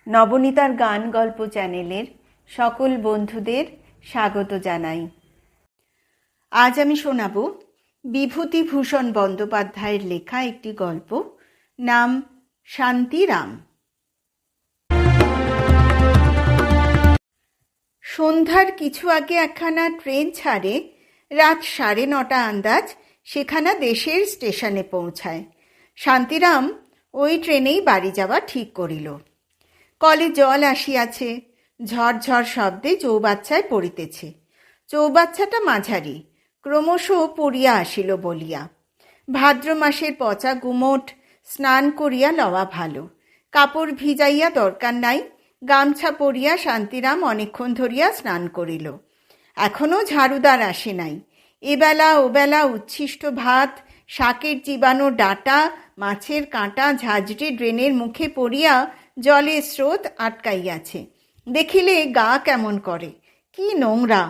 নবনীতার গান গল্প চ্যানেলের সকল বন্ধুদের স্বাগত জানাই। আজ আমি শোনাব বিভূতিভূষণ বন্দ্যোপাধ্যায়ের লেখা একটি গল্প, নাম শান্তিরাম। সন্ধ্যার কিছু আগে একখানা ট্রেন ছাড়ে, রাত 9:30 আন্দাজ সেখানা দেশের স্টেশনে পৌঁছায়। শান্তিরাম ওই ট্রেনেই বাড়ি যাওয়া ঠিক করিল। কলে জল আসিয়াছে, ঝরঝর শব্দে চৌবাচ্চায় পড়িতেছে। চৌবাচ্চাটা মাঝারি, ক্রমশ পড়িয়া আসিল বলিয়া। ভাদ্র মাসের পচা গুমোট, স্নান করিয়া লওয়া ভালো। কাপড় ভিজাইয়া দরকার নাই, গামছা পরিয়া শান্তিরাম অনেকক্ষণ ধরিয়া স্নান করিল। এখনও ঝাড়ুদার আসে নাই। এবেলা ওবেলা উচ্ছিষ্ট ভাত, শাকের চিবানো ডাঁটা, মাছের কাঁটা ঝাঁঝরি ড্রেনের মুখে পড়িয়া জলের স্রোত আটকাইয়াছে। দেখিলে গা কেমন করে, কি নোংরা!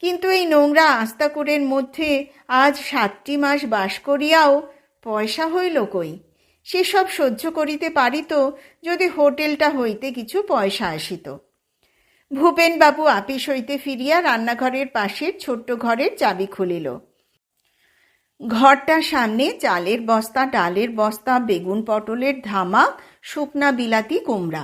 কিন্তু এই নোংরা আস্তাকুড়ের মধ্যে আজ 7টি মাস বাস করিয়াও পয়সা হইল কই? সেসব সহ্য করিতে পারিত যদি হোটেলটা হইতে কিছু পয়সা আসিত। ভূপেনবাবু আপিস হইতে ফিরিয়া রান্নাঘরের পাশের ছোট্ট ঘরের চাবি খুলিল। ঘরটার সামনে চালের বস্তা, ডালের বস্তা, বেগুন পটলের ধামা, শুকনা বিলাতি কুমড়া,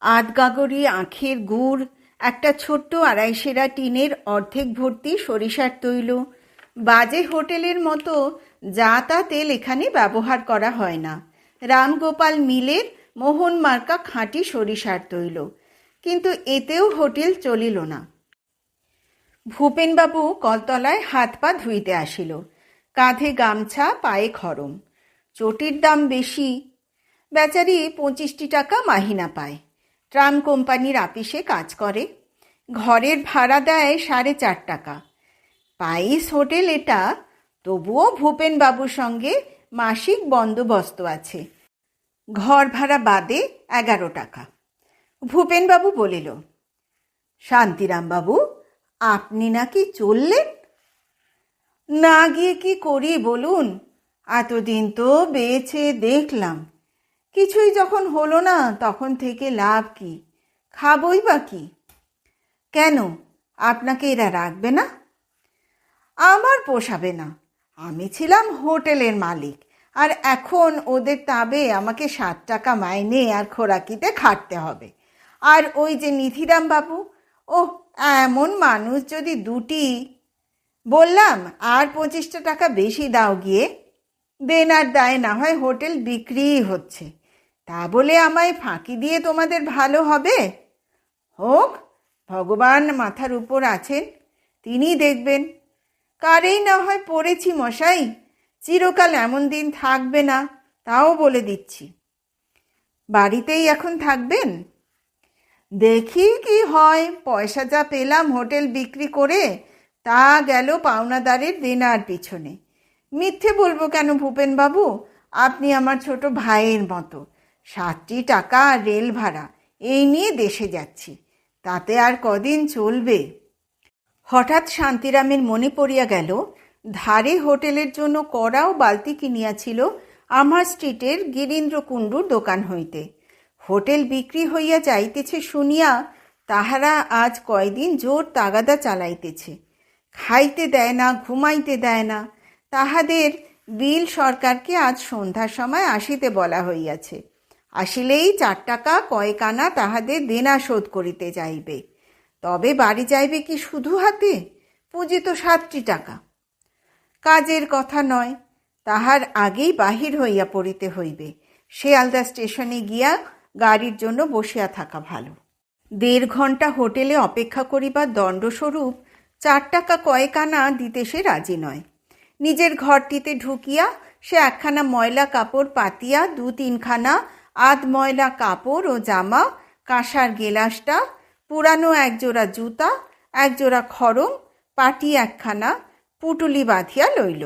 আধগাগরি আখের গুড়, একটা ছোট্ট 2.5 টিনের অর্ধেক ভর্তি সরিষার তৈল। বাজে হোটেলের মতো যা তা তেল এখানে ব্যবহার করা হয় না। রামগোপাল মিলের মোহন মার্কা খাঁটি সরিষার তৈল, কিন্তু এতেও হোটেল চলিল না। ভূপেনবাবু কলতলায় হাত পা ধুইতে আসিল। কাঁধে গামছা, পায়ে খড়ম। চটির দাম বেশি। বেচারি 25 টাকা মাহিনা পায়। ট্রাম কোম্পানির আপিসে কাজ করে। ঘরের ভাড়া দেয় 4.5 টাকা। পাইস হোটেল এটা, তবুও ভূপেনবাবুর সঙ্গে মাসিক বন্দোবস্ত আছে। ঘর ভাড়া বাদে 11 টাকা। ভূপেনবাবু বলিল, শান্তিরামবাবু, আপনি নাকি চললেন? না গিয়ে কি করি বলুন? এতদিন তো বেছে দেখলাম, কিছুই যখন হলো না তখন থেকে লাভ কি? খাবই বা কি? কেন, আপনাকে এরা রাখবে না? আমার পোষাবে না। আমি ছিলাম হোটেলের মালিক, আর এখন ওদের তাবে আমাকে 7 টাকা মাইনে আর খোরাকিতে খাটতে হবে। আর ওই যে নিধিরাম বাবু, ও এমন মানুষ যদি দুটি! বললাম আর 25 টাকা বেশি দাও গিয়ে। দেন আর দায় না হয় হোটেল বিক্রিই হচ্ছে, তা বলে আমায় ফাঁকি দিয়ে তোমাদের ভালো হবে? হোক, ভগবান মাথার উপর আছেন, তিনি দেখবেন। কারেই না হয় পড়েছি মশাই, চিরকাল এমন দিন থাকবে না, তাও বলে দিচ্ছি। বাড়িতেই এখন থাকবেন? দেখি কি হয়। পয়সা যা পেলাম হোটেল বিক্রি করে, তা গেল পাওনাদারের দেনার পিছনে। মিথ্যে বলবো কেন ভূপেনবাবু? আপনি আমার ছোট ভাইয়ের মতো। 7টি টাকা রেল ভাড়া, এই নিয়ে দেশে যাচ্ছি, তাতে আর কদিন চলবে? হঠাৎ শান্তিরামের মনে পড়িয়া গেল, ধারে হোটেলের জন্য কড়া ও বালতি কিনিয়াছিল আমার স্ট্রিটের গিরীন্দ্র কুণ্ডুর দোকান হইতে। হোটেল বিক্রি হইয়া যাইতেছে শুনিয়া তাহারা আজ কয়দিন জোর তাগাদা চালাইতেছে। খাইতে দেয় না, ঘুমাইতে দেয় না। তাহাদের বিল সরকারকে আজ সন্ধ্যার সময় আসিতে বলা হইয়াছে। আসিলেই 4 টাকা কয়েক আনা তাহাদের দেনা শোধ করিতে যাইবে। তবে বাড়ি যাইবে কি শুধু হাতে? পুঁজি তো 7টি টাকা। কাজের কথা নয়, তাহার আগেই বাহির হইয়া পড়িতে হইবে। শিয়ালদা স্টেশনে গিয়া গাড়ির জন্য বসিয়া থাকা ভালো। 1.5 ঘন্টা হোটেলে অপেক্ষা করিবার দণ্ডস্বরূপ 4 টাকা কয়েক আনা দিতে সে রাজি নয়। নিজের ঘরটিতে ঢুকিয়া সে একখানা ময়লা কাপড় পাতিয়া 2-3 খানা আধ ময়লা কাপড় ও জামা, কাঁসার গেলাসটা, পুরানো 1 জোড়া জুতা, 1 জোড়া খড়ম, পাটি একখানা, পুটুলি বাঁধিয়া লইল।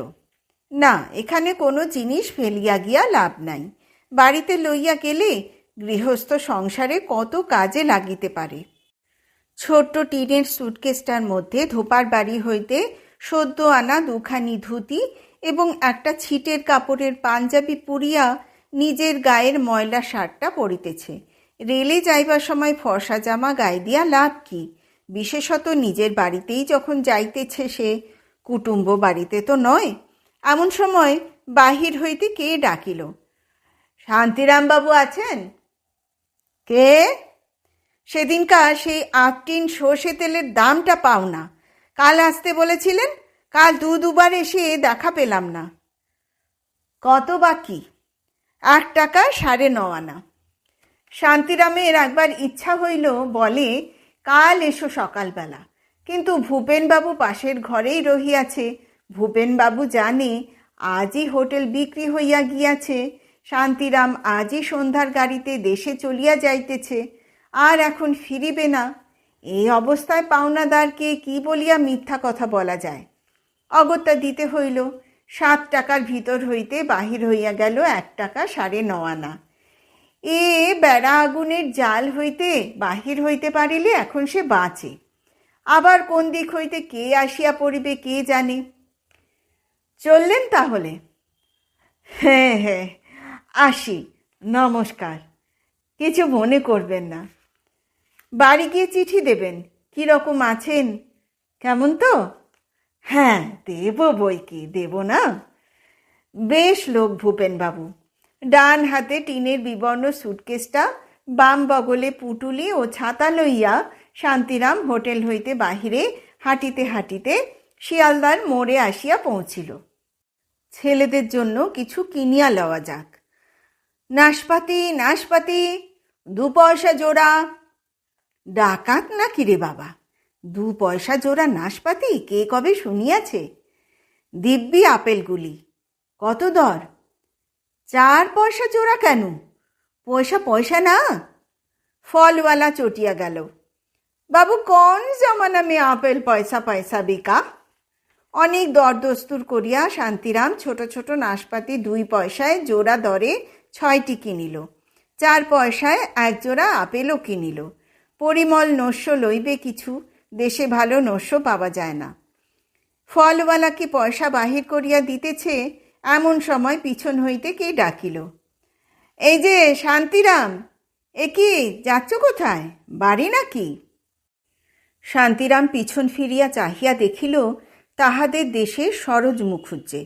না, এখানে কোনো জিনিস ফেলিয়া গিয়া লাভ নাই। বাড়িতে লইয়া গেলে গৃহস্থ সংসারে কত কাজে লাগিতে পারে। ছোট্ট টিনের সুটকেসটার মধ্যে ধোপার বাড়ি হইতে সদ্য আনা 2খানি ধুতি এবং একটা ছিটের কাপড়ের পাঞ্জাবি পুরিয়া নিজের গায়ের ময়লা শার্টটা পরিতেছে রেলে যাইবার সময় ফর্সা জামা গায়ে দিয়া লাভ কি? বিশেষত নিজের বাড়িতেই যখন যাইতেছে সে, কুটুম্ব বাড়িতে তো নয়। এমন সময় বাহির হইতে কে ডাকিল, শান্তিরামবাবু আছেন? কে? সেদিনকার সেই 8 টিন সর্ষে তেলের দামটা পাও না, কাল আসতে বলেছিলেন, কাল দুবার এসে দেখা পেলাম না। কত বাকি? 1 টাকা 9.5 আনা। শান্তিরামের একবার ইচ্ছা হইল, বলে কাল এসো সকালবেলা, কিন্তু ভূপেনবাবু পাশের ঘরেই রহিয়াছে। ভূপেনবাবু জানে আজই হোটেল বিক্রি হইয়া গিয়াছে, শান্তিরাম আজই সন্ধ্যার গাড়িতে দেশে চলিয়া যাইতেছে, আর এখন ফিরিবে না। এই অবস্থায় পাওনাদারকে কি বলিয়া মিথ্যা কথা বলা যায়? অগত্যা দিতে হইল। 7 টাকার ভিতর হইতে বাহির হইয়া গেল 1 টাকা 9.5 আনা। এ বেড়া আগুনের জাল হইতে বাহির হইতে পারিলে এখন সে বাঁচে, আবার কোন দিক হইতে কে আসিয়া পড়িবে কে জানে। চললেন তাহলে? হ্যাঁ হ্যাঁ, আসি, নমস্কার। কিছু মনে করবেন না। বাড়ি গিয়ে চিঠি দেবেন, কীরকম আছেন, কেমন তো? হ্যাঁ দেব, বই কি দেব না? বেশ লোক ভূপেনবাবু। ডান হাতে টিনের বিবর্ণ সুটকেসটা, বাম বগলে পুটুলি ও ছাতা লইয়া শান্তিরাম হোটেল হইতে বাহিরে হাঁটিতে হাঁটিতে শিয়ালদার মোড়ে আসিয়া পৌঁছিল। ছেলেদের জন্য কিছু কিনিয়া লওয়া যাক। নাশপাতি, নাশপাতি, 2 পয়সা জোড়া। ডাকাত নাকি রে বাবা, 2 পয়সা জোড়া নাশপাতি কে কবে শুনিয়াছে? দিব্যি আপেলগুলি। কত দর? 4 পয়সা জোড়া কেন? পয়সা পয়সা না? ফলওয়ালা চটিয়া গেল। বাবু কোন জমানা মে আপেল পয়সা পয়সা বিকা? অনেক দরদস্তুর করিয়া শান্তিরাম ছোট ছোট নাশপাতি 2 পয়সায় জোড়া দরে 6টি কিনিল। 4 পয়সায় 1 জোড়া আপেলও কিনিল। পরিমল নস্য লইবে কিছু, দেশে ভালো নস্য পাওয়া যায় না। ফলওয়ালাকে পয়সা বাহির করিয়া দিতেছে, এমন সময় পিছন হইতে কে ডাকিল, এই যে শান্তিরাম, এ কি যাচ্ছ কোথায়, বাড়ি নাকি? শান্তিরাম পিছন ফিরিয়া চাহিয়া দেখিল তাহাদের দেশে সরোজ মুখুজ্জে।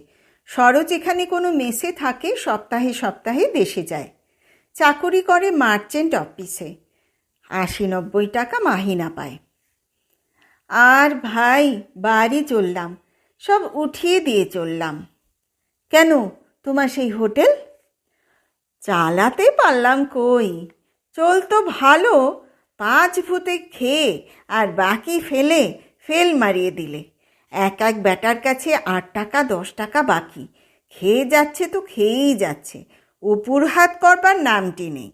সরোজ এখানে কোনো মেসে থাকে, সপ্তাহে সপ্তাহে দেশে যায়। চাকরি করে মার্চেন্ট অফিসে, 80-90 টাকা মাহিনা পায়। আর ভাই বাড়ি চললাম, সব উঠিয়ে দিয়ে চললাম। কেন, তোমার সেই হোটেল? চালাতে পারলাম কই, চলতো ভালো, 5 ভূতে খেয়ে আর বাকি ফেলে ফেল মারিয়ে দিলে। এক এক ব্যাটার কাছে 8 টাকা 10 টাকা বাকি, খেয়ে যাচ্ছে তো খেয়েই যাচ্ছে, উপর হাত করবার নামটি নেই।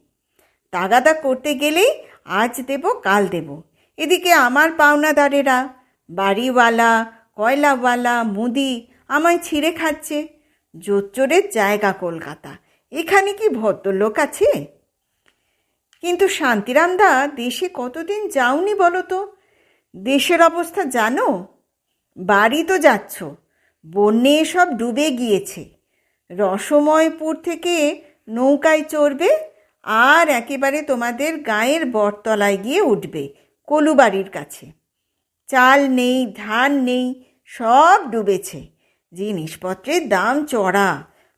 তাগাদা করতে গেলেই আজ দেব কাল দেব। এদিকে আমার পাওনাদারেরা, বাড়িওয়ালা, কয়লাওয়ালা, মুদি আমায় ছিঁড়ে খাচ্ছে। জোচ্চোরের জায়গা কলকাতা, এখানে কি ভদ্রলোক আছে? কিন্তু শান্তিরামদা, দেশে কতদিন যাওনি বলো তো? দেশের অবস্থা জানো? বাড়ি তো যাচ্ছ, বন্যে সব ডুবে গিয়েছে। রসময়পুর থেকে নৌকায় চড়বে আর একেবারে তোমাদের গায়ের বটতলায় গিয়ে উঠবে, কলুবাড়ির কাছে। চাল নেই, ধান নেই, সব ডুবেছে। জিনিসপত্রের দাম চড়া,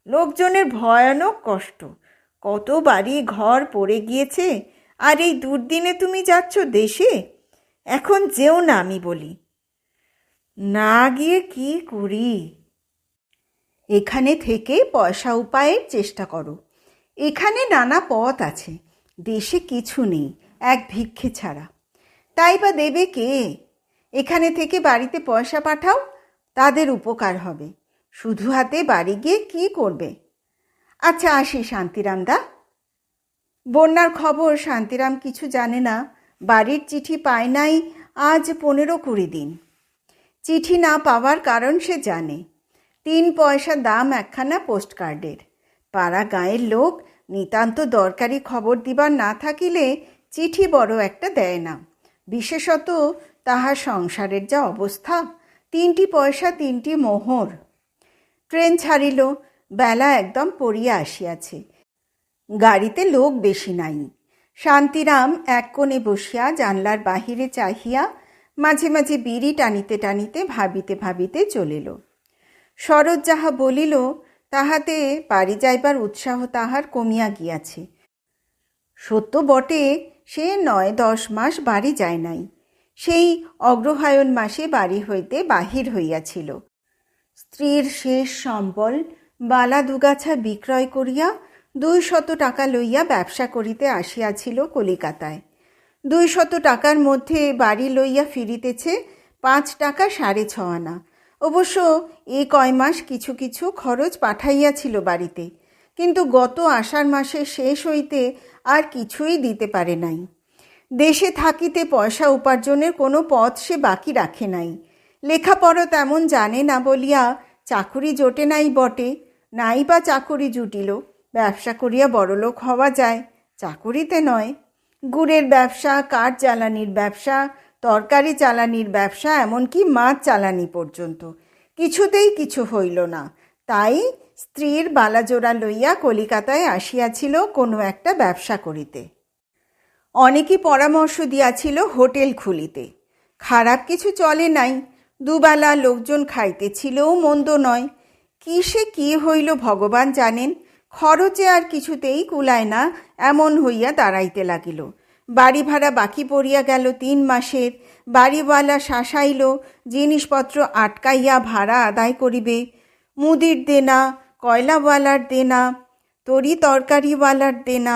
লোকজনের ভয়ানক কষ্ট, কত বাড়ি ঘর পড়ে গিয়েছে। আর এই দুর্দিনে তুমি যাচ্ছ দেশে? এখন যেও না আমি বলি। না গিয়ে কি করি? এখানে থেকে পয়সা উপায়ের চেষ্টা করো। এখানে নানা পথ আছে, দেশে কিছু নেই এক ভিক্ষে ছাড়া। তাই বা দেবে কে? এখানে থেকে বাড়িতে পয়সা পাঠাও, তাদের উপকার হবে। শুধু হাতে বাড়ি গিয়ে কি করবে? আচ্ছা আসি শান্তিরামদা। বন্যার খবর শান্তিরাম কিছু জানে না। বাড়ির চিঠি পায় নাই আজ 15-20 দিন। চিঠি না পাওয়ার কারণ সে জানে। 3 পয়সা দাম একখানা পোস্টকার্ডের। পাড়া গাঁয়ের লোক নিতান্ত দরকারি খবর দিবার না থাকিলে চিঠি বড় একটা দেয় না। বিশেষত তাহার সংসারের যা অবস্থা, 3টি পয়সা 3টি মোহর। ট্রেন ছাড়িল, বেলা একদম পড়িয়া আসিয়াছে। গাড়িতে লোক বেশি নাই। শান্তিরাম এক কোণে বসিয়া জানলার বাহিরে চাহিয়া মাঝে মাঝে বিড়ি টানিতে টানিতে ভাবিতে ভাবিতে চলিল। শরৎ যাহা বলিল তাহাতে বাড়ি যাইবার উৎসাহ তাহার কমিয়া গিয়াছে। সত্য বটে, সে ৯-১০ মাস বাড়ি যায় নাই। সেই অগ্রহায়ণ মাসে বাড়ি হইতে বাহির হইয়াছিল। স্ত্রীর শেষ সম্বল বালা দুগাছা বিক্রয় করিয়া ২০০ টাকা লইয়া ব্যবসা করিতে আসিয়াছিল কলিকাতায়। ২০০ টাকার মধ্যে বাড়ি লইয়া ফিরিতেছে ৫ টাকা ৬.৫ আনা। অবশ্য এ কয় মাস কিছু কিছু খরচ পাঠাইয়াছিল বাড়িতে, কিন্তু গত আষাঢ় মাসের শেষ হইতে আর কিছুই দিতে পারে নাই। দেশে থাকিতে পয়সা উপার্জনের কোনো পথ সে বাকি রাখে নাই। লেখাপড়া তেমন জানে না বলিয়া চাকুরি জোটে নাই বটে, নাই বা চাকুরি জুটিল। ব্যবসা করিয়া বড়লোক হওয়া যায়, চাকুরিতে নয়। গুড়ের ব্যবসা, কাঠ জ্বালানির ব্যবসা, তরকারি চালানির ব্যবসা, এমনকি মাছ চালানি পর্যন্ত কিছুতেই কিছু হইল না। তাই স্ত্রীর বালাজোড়া লইয়া কলিকাতায় আসিয়াছিল কোনো একটা ব্যবসা করিতে। অনেকে পরামর্শ দিয়াছিল হোটেল খুলিতে। খারাপ কিছু চলে নাই, দুবেলা লোকজন খাইতেছিলও মন্দ নয়। কিসে কি হইল ভগবান জানেন, খরচে আর কিছুতেই কুলায় না এমন হইয়া দাঁড়াইতে লাগিল। বাড়ি ভাড়া বাকি পড়িয়া গেল ৩ মাসের। বাড়িওয়ালা শাসাইল জিনিসপত্র আটকাইয়া ভাড়া আদায় করিবে। মুদির দেনা, কয়লাওয়ালার দেনা, তরি তরকারিওয়ালার দেনা,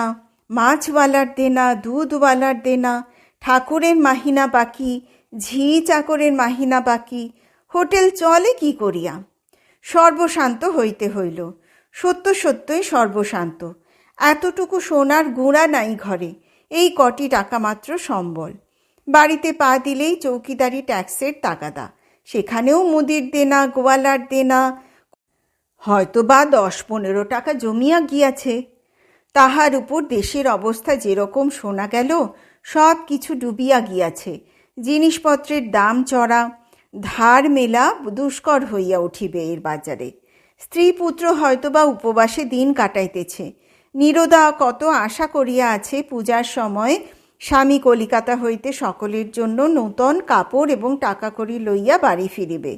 মাছওয়ালার দেনা, দুধওয়ালার দেনা, ঠাকুরের মাহিনা বাকি, ঝি চাকরের মাহিনা বাকি। হোটেল চলে কি করিয়া? সর্বশান্ত হইতে হইল। সত্য সত্যই সর্বশান্ত। এতটুকু সোনার গুঁড়া নাই ঘরে, এই কটি টাকা মাত্র সম্বল। বাড়িতে পা দিলেই চৌকিদারি ট্যাক্সের তাগাদা, সেখানেও মুদির দেনা, গোয়ালার দেনা, হয়তো বা ১০-১৫ টাকা জমিয়া গিয়াছে। তাহার উপর দেশের অবস্থা যেরকম শোনা গেল, সব কিছু ডুবিয়া গিয়াছে। জিনিসপত্রের দাম চড়া, ধার মেলা দুষ্কর হইয়া উঠিবে এর বাজারে। স্ত্রী পুত্র হয়তোবা উপবাসে দিন কাটাইতেছে। নীরদা কত আশা করিয়া আছে পূজার সময় স্বামী কলিকাতা হইতে সকলের জন্য নূতন কাপড় এবং টাকা কড়ি লইয়া বাড়ি ফিরিবে।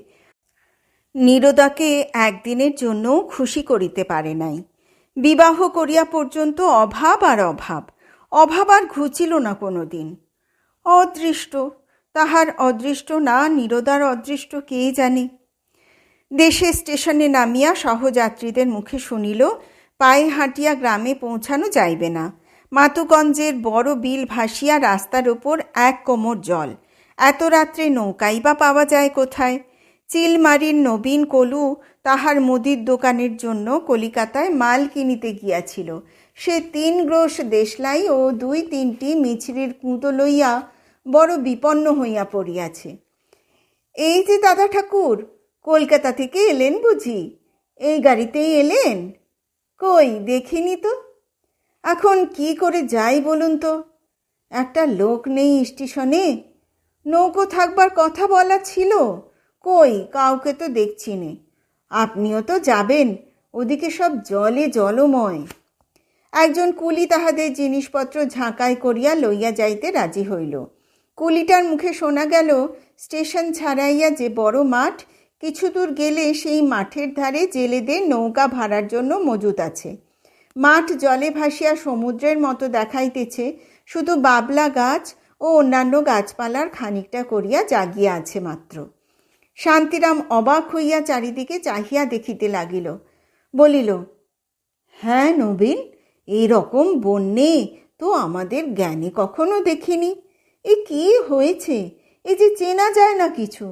নীরদাকে একদিনের জন্য খুশি করিতে পারে নাই। বিবাহ করিয়া পর্যন্ত অভাব আর অভাব, অভাব আর ঘুচিল না কোনো দিন। অদৃষ্ট, তাহার অদৃষ্ট না নীরদার অদৃষ্ট কে জানে। দেশে স্টেশনে নামিয়া সহযাত্রীদের মুখে শুনিল পায়ে হাঁটিয়া গ্রামে পৌঁছানো যাইবে না। মাতুগঞ্জের বড় বিল ভাসিয়া রাস্তার ওপর ১ কোমর জল। এত রাত্রে নৌকাই বা পাওয়া যায় কোথায়? চিলমারির নবীন কলু তাহার মুদির দোকানের জন্য কলিকাতায় মাল কিনিতে গিয়াছিল। সে ৩ গ্রোশ দেশলাই ও ২-৩টি মিছরির কুঁতো লইয়া বড় বিপন্ন হইয়া পড়িয়াছে। এই যে দাদা ঠাকুর, কলকাতা থেকে এলেন বুঝি? এই গাড়িতেই এলেন? কই দেখিনি তো। এখন কি করে যাই বলুন তো? একটা লোক নেই স্টেশনে। নৌকো থাকবার কথা বলা ছিল, কই কাউকে তো দেখছি নে। আপনিও তো যাবেন, ওদিকে সব জলে জলময়। একজন কুলি তাহাদের জিনিসপত্র ঝাঁকাই করিয়া লইয়া যাইতে রাজি হইল। কুলিটার মুখে শোনা গেল স্টেশন ছাড়াইয়া যে বড় মাঠ, কিছু দূর গেলে সেই মাঠের ধারে জেলেদের নৌকা ভাড়ার জন্য মজুত আছে। মাঠ জলে ভাসিয়া সমুদ্রের মতো দেখাইতেছে, শুধু বাবলা গাছ ও অন্যান্য গাছপালার খানিকটা করিয়া জাগিয়া আছে মাত্র। শান্তিরাম অবাক হইয়া চারিদিকে চাহিয়া দেখিতে লাগিল। বলিল, হ্যাঁ নবীন, এইরকম বন্যে তো আমাদের জ্ঞানে কখনো দেখিনি। এ কি হয়েছে? এ যে চেনা যায় না কিছু।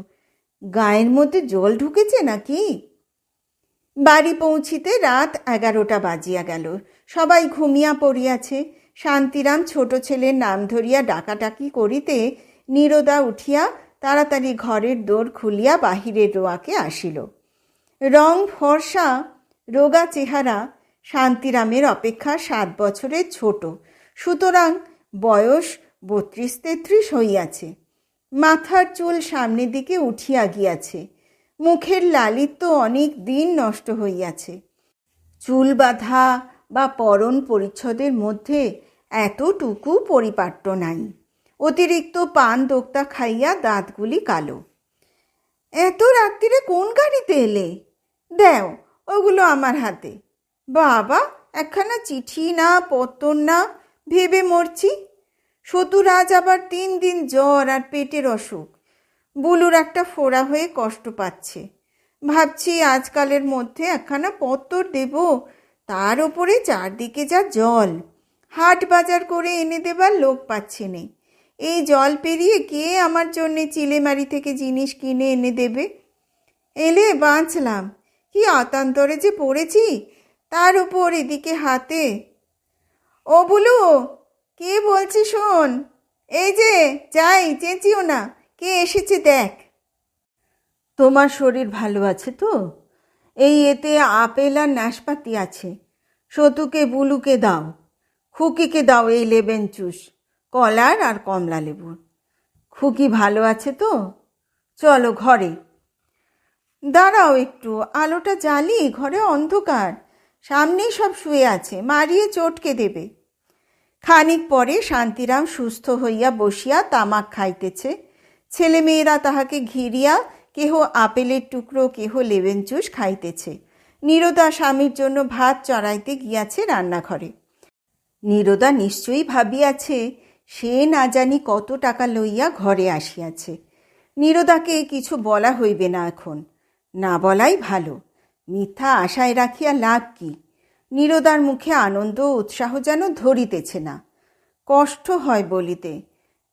গায়ের মধ্যে জল ঢুকেছে নাকি? বাড়ি পৌঁছিতে রাত ১১টা বাজিয়া গেল। সবাই ঘুমিয়া পড়িয়াছে। শান্তিরাম ছোট ছেলের নাম ধরিয়া ডাকাডাকি করিতে নীরদা উঠিয়া তাড়াতাড়ি ঘরের দোর খুলিয়া বাহিরের রোয়াকে আসিল। রং ফর্সা, রোগা চেহারা, শান্তিরামের অপেক্ষা ৭ বছরের ছোট, সুতরাং বয়স ৩২-৩৩ হইয়াছে। মাথার চুল সামনের দিকে উঠিয়া গিয়াছে। মুখের লালিত্য অনেক দিন নষ্ট হইয়াছে। চুল বাঁধা বা পরন পরিচ্ছদের মধ্যে এতটুকু পরিপাট্য নাই। অতিরিক্ত পান দোক্তা খাইয়া দাঁতগুলি কালো। এত রাত্রিরে কোন গাড়িতে এলে? দেও ওগুলো আমার হাতে। বাবা, একখানা চিঠি না, পত্তর না, ভেবে মরছি। সতুরাজ আবার 3 দিন জ্বর আর পেটের অসুখ। বুলুর একটা ফোড়া হয়ে কষ্ট পাচ্ছে। ভাবছি আজকালের মধ্যে একখানা পত্তর দেব, তার ওপরে চারদিকে যা জল, হাট বাজার করে এনে দেবার লোক পাচ্ছে নে। এই জল পেরিয়ে কে আমার জন্যে চিলেমারি থেকে জিনিস কিনে এনে দেবে? এলে বাঁচলাম, কি আতান্তরে যে পড়েছি, তার উপর এদিকে হাতে। ও বুলু, কে বলছি শোন। এই যে যাই, চেঁচিও না, কে এসেছে দেখ। তোমার শরীর ভালো আছে তো? এই এতে আপেল আর নাশপাতি আছে। সতুকে বুলুকে দাও, খুকিকে দাও এই লেবেন জুস, কলার আর কমলা লেবুর। খুকি ভালো আছে তো? চলো ঘরে। দাঁড়াও একটু, আলোটা জ্বালি, ঘরে অন্ধকার। সামনেই সব শুয়ে আছে, মারিয়ে চটকে দেবে। খানিক পরে শান্তিরাম সুস্থ হইয়া বসিয়া তামাক খাইতেছে। ছেলেমেয়েরা তাহাকে ঘিরিয়া কেহ আপেলের টুকরো, কেহ লেবেন জুস খাইতেছে। নীরদা স্বামীর জন্য ভাত চড়াইতে গিয়াছে রান্নাঘরে। নীরদা নিশ্চয়ই ভাবিয়াছে সে না জানি কত টাকা লইয়া ঘরে আসিয়াছে। নীরদাকে কিছু বলা হইবে না এখন, না বলাই ভালো। মিথ্যা আশায় রাখিয়া লাভ কি? নীরদার মুখে আনন্দ উৎসাহ যেন ধরিতেছে না। কষ্ট হয় বলিতে।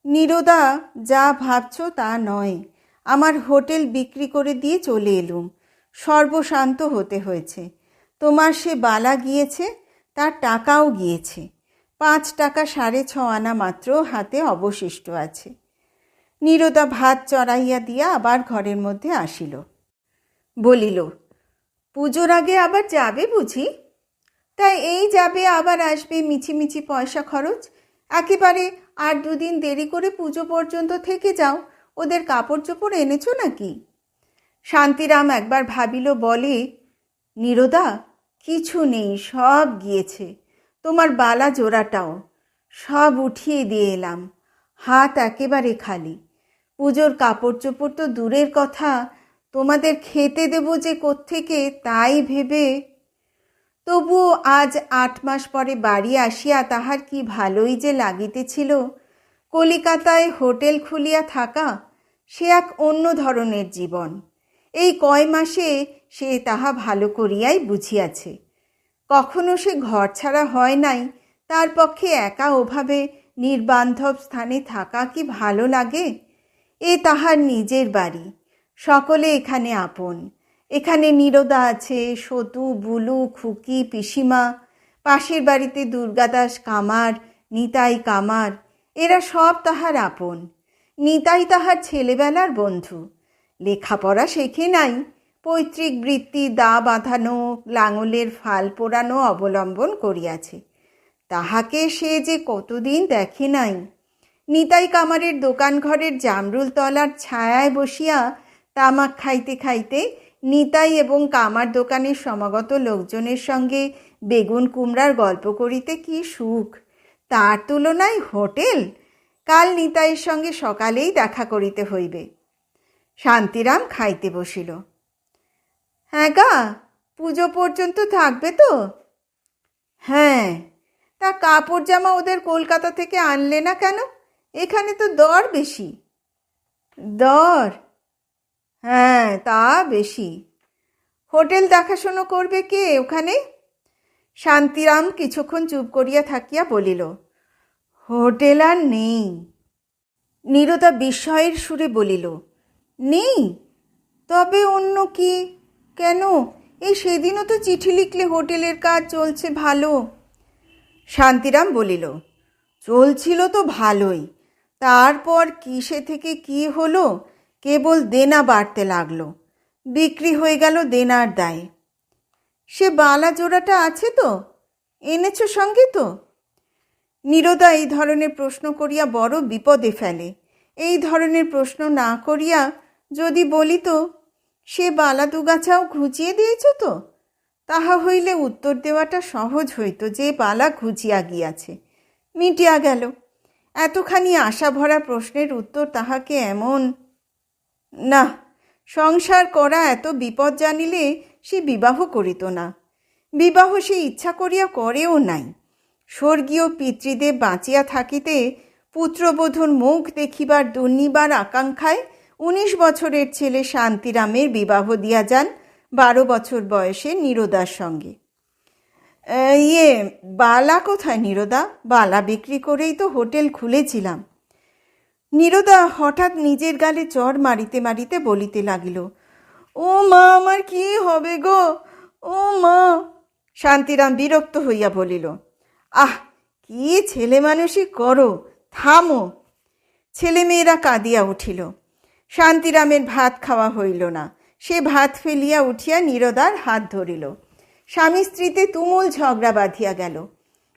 নীরদা, যা ভাবছ তা নয়। আমার হোটেল বিক্রি করে দিয়ে চলে এলুম, সর্বশান্ত হতে হয়েছে। তোমার সে বালা গিয়েছে, তার টাকাও গিয়েছে। 5 টাকা 6.5 আনা মাত্র হাতে অবশিষ্ট আছে। নীরদা ভাত চড়াইয়া দিয়া আবার ঘরের মধ্যে আসিল। বলিল, পুজোর আগে আবার যাবে বুঝি? তাই এই যাবে আবার আসবে, মিছিমিছি পয়সা খরচ। একেবারে আর 2 দিন দেরি করে পুজো পর্যন্ত থেকে যাও। ওদের কাপড় চোপড় এনেছো নাকি? শান্তিরাম একবার ভাবিল, বলে, নীরদা, কিছু নেই, সব গিয়েছে। তোমার বালা জোড়াটাও সব উঠিয়ে দিয়ে এলাম, হাত একেবারে খালি। পুজোর কাপড় চোপড় তো দূরের কথা, তোমাদের খেতে দেব যে কোত্থেকে তাই ভেবে। তবুও আজ 8 মাস পরে বাড়ি আসিয়া তাহার কি ভালোই যে লাগিতেছিল। কলিকাতায় হোটেল খুলিয়া থাকা সে এক অন্য ধরনের জীবন। এই কয় মাসে সে তাহা ভালো করিয়াই বুঝিয়াছে। কখনো সে ঘর ছাড়া হয় নাই, তার পক্ষে একা ওভাবে নির্বান্ধব স্থানে থাকা কি ভালো লাগে? এ তাহার নিজের বাড়ি, সকলে এখানে আপন। এখানে নীরদা আছে, সতু, বুলু, খুকি, পিসিমা। পাশের বাড়িতে দুর্গাদাস কামার, নিতাই কামার, এরা সব তাহার আপন। নিতাই তাহার ছেলেবেলার বন্ধু। লেখাপড়া শেখে নাই, পৈতৃক বৃত্তি দা বাঁধানো, লাঙলের ফাল পোড়ানো অবলম্বন করিয়াছে। তাহাকে সে যে কতদিন দেখে নাই। নিতাই কামারের দোকান ঘরের জামরুল তলার ছায়ায় বসিয়া তামাক খাইতে খাইতে নিতাই এবং কামার দোকানের সমাগত লোকজনের সঙ্গে বেগুন কুমড়ার গল্প করিতে কি সুখ! তার তুলনায় হোটেল। কাল নিতাইয়ের সঙ্গে সকালেই দেখা করিতে হইবে। শান্তিরাম খাইতে বসিল। হ্যাঁ গা, পুজো পর্যন্ত থাকবে তো? হ্যাঁ। তা কাপড় জামা ওদের কলকাতা থেকে আনলে না কেন? এখানে তো দর বেশি। দর? হ্যাঁ, তা বেশি। হোটেল দেখাশোনা করবে কে ওখানে? শান্তিরাম কিছুক্ষণ চুপ করিয়া থাকিয়া বলিল, হোটেল আর নেই। নীরদা বিস্ময়ের সুরে বলিল, নেই? তবে অন্য কি? কেন, এই সেদিনও তো চিঠি লিখলে হোটেলের কাজ চলছে ভালো। শান্তিরাম বলিল, চলছিল তো ভালোই, তারপর কিসে থেকে কি হলো, কেবল দেনা বাড়তে লাগলো, বিক্রি হয়ে গেল দেনার দায়ে। সে বালা জোড়াটা আছে তো? এনেছো সঙ্গে তো? নীরদা এই ধরনের প্রশ্ন করিয়া বড় বিপদে ফেলে। এই ধরনের প্রশ্ন না করিয়া যদি বলিত, সে বালা দুগাছাও ঘুচিয়ে দিয়েছ তো, তাহা হইলে উত্তর দেওয়াটা সহজ হইত যে বালা ঘুচিয়া গিয়াছে। মিটিয়া গেল। এতখানি আশা ভরা প্রশ্নের উত্তর তাহাকে এমন। না, সংসার করা এত বিপদ জানিলে সে বিবাহ করিত না। বিবাহ সে ইচ্ছা করিয়া করেও নাই। স্বর্গীয় পিতৃদেব বাঁচিয়া থাকিতে পুত্রবধূর মুখ দেখিবার দুর্নিবার আকাঙ্ক্ষায় 19 বছরের ছেলে শান্তিরামের বিবাহ দিয়া যান 12 বছর বয়সে নীরদার সঙ্গে। বালা কোথায় নীরদা? বালা বিক্রি করেই তো হোটেল খুলেছিলাম। নীরদা হঠাৎ নিজের গালে চড় মারিতে মারিতে বলিতে লাগিল, ও মা, আমার কি হবে গো, ও মা। শান্তিরাম বিরক্ত হইয়া বলিল, আহ, কি ছেলে মানুষই করো, থামো। ছেলেমেয়েরা কাঁদিয়া উঠিল। শান্তিরামের ভাত খাওয়া হইল না। সে ভাত ফেলিয়া উঠিয়া নীরদার হাত ধরিল। স্বামী স্ত্রীতে তুমুল ঝগড়া বাঁধিয়া গেল।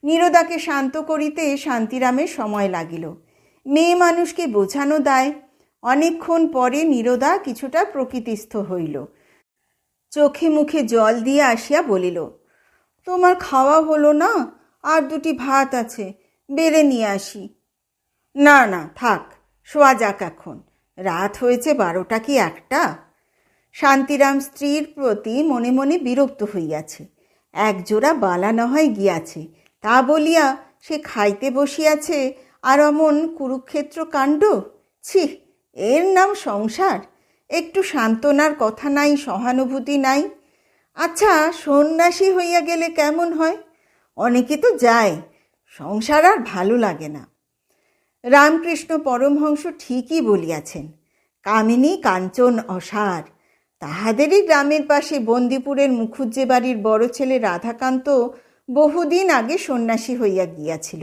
নীরদাকে শান্ত করিতে শান্তিরামের সময় লাগিল। মেয়ে মানুষকে বোঝানো দায়। অনেকক্ষণ পরে নীরদা কিছুটা প্রকৃতিস্থ হইল। চোখে মুখে জল দিয়ে আসিয়া বলিল, তোমার খাওয়া হলো না? আর 2টি ভাত আছে, বেড়ে নিয়ে আসি। না না, থাক, শোয়া যাক এখন। রাত হয়েছে 12টা কি 1টা। শান্তিরাম স্ত্রীর প্রতি মনে মনে বিরক্ত হইয়াছে। একজোড়া বালা নহয় গিয়াছে, তা বলিয়া সে খাইতে বসিয়াছে আর অমন কুরুক্ষেত্র কাণ্ড। ছি, এর নাম সংসার? একটু সান্ত্বনার কথা নাই, সহানুভূতি নাই। আচ্ছা, সন্ন্যাসী হইয়া গেলে কেমন হয়? অনেকে তো যায়, সংসার আর ভালো লাগে না। রামকৃষ্ণ পরমহংস ঠিকই বলিয়াছেন, কামিনী কাঞ্চন অসার। তাহাদেরই গ্রামের পাশে বন্দিপুরের মুখুজ্জে বাড়ির বড় ছেলে রাধাকান্ত বহুদিন আগে সন্ন্যাসী হইয়া গিয়াছিল।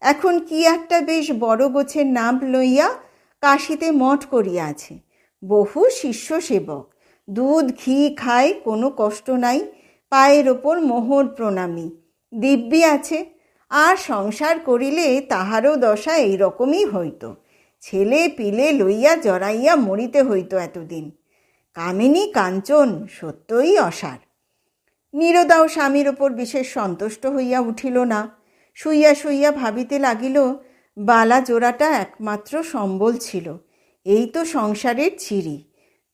এখন কি একটা বেশ বড় গোছের নাম লইয়া কাশীতে মঠ করিয়া আছে। বহু শিষ্য সেবক, দুধ ঘি খায়, কোনো কষ্ট নাই, পায়ের ওপর মোহর প্রণামী, দিব্যি আছে। আর সংসার করিলে তাহারও দশা এইরকমই হইত। ছেলে পিলে লইয়া জড়াইয়া মরিতে হইত এতদিন। কামিনী কাঞ্চন সত্যই অসার। নীরদাও স্বামীর ওপর বিশেষ সন্তুষ্ট হইয়া উঠিল না। শুইয়া শুইয়া ভাবিতে লাগিল, বালা জোড়াটা একমাত্র সম্বল ছিল। এই তো সংসারের ছিরি,